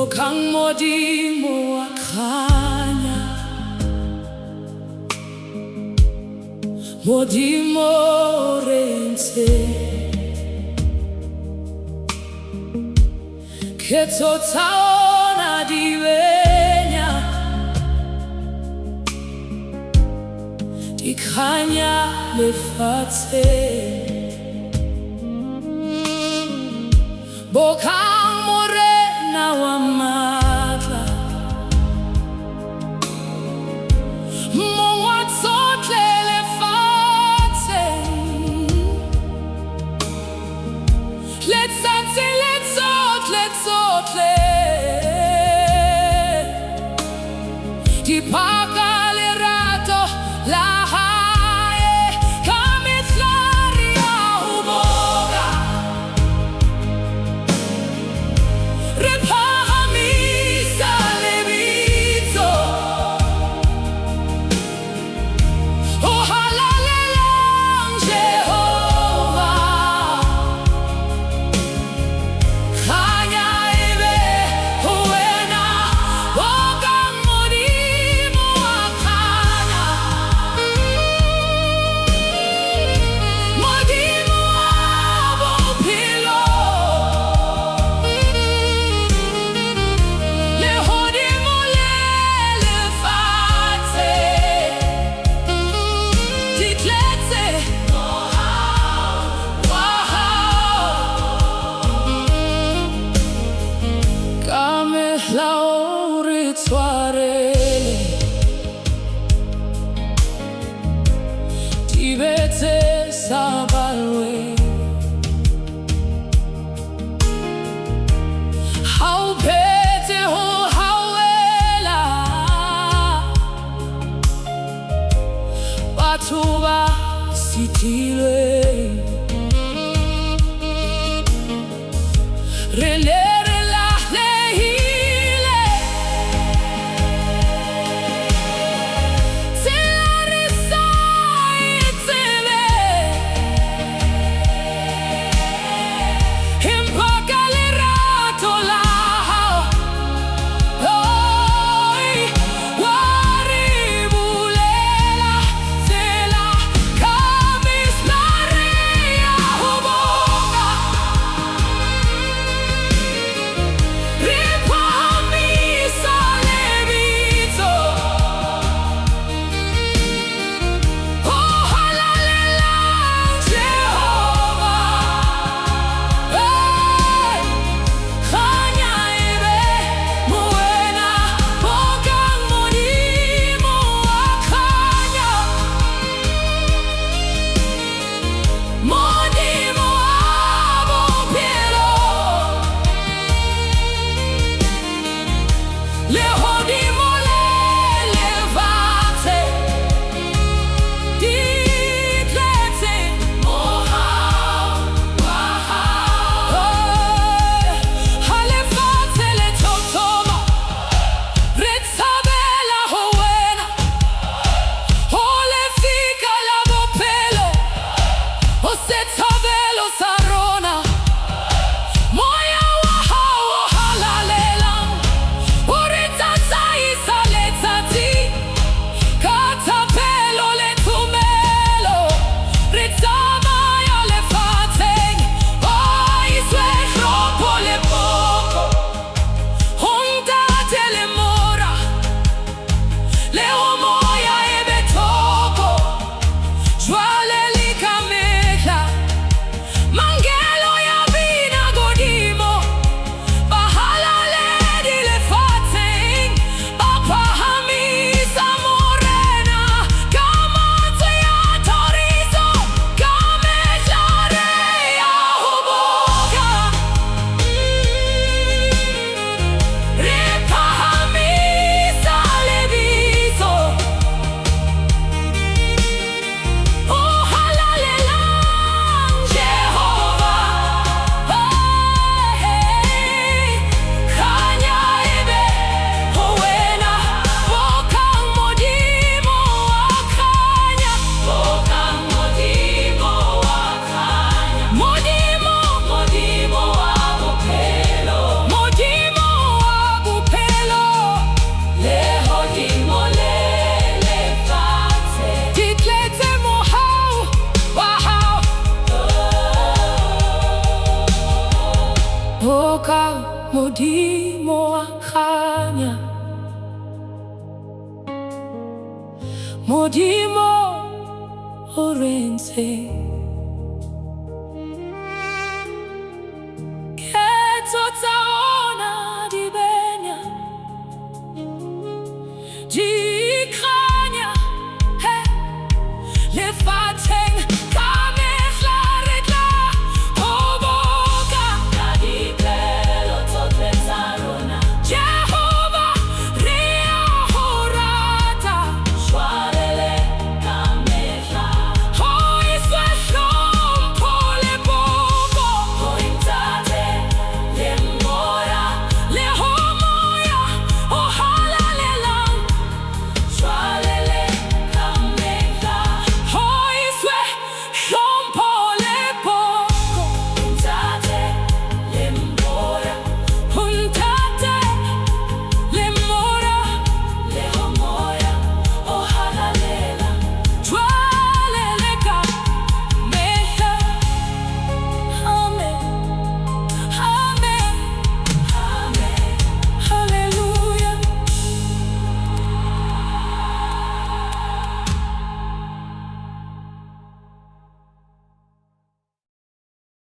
Bokang Modimo akhanya, Modimo rense, Keto taona divenya, Dikhanya lefatse. Bokang morena wa matla, Mongwa tsotle lefatsheng. Letsatsi le tsotle Dipaka lerato la hae ka metlari ya ho boga. Re phahamisa lebitso, o halalelang Jehovah. Khanya ebe ho wena, Bokang Modimo akhanya. Modimo wa bophelo, lehodimo le lefatshe, di tletse wa hao. Ka mehla o re tshwarele, di betse sa balwe. Ha o phetse ho hauela, batho ba sitilwe. Re lahlehile, Modimo akanya, Modimo orense.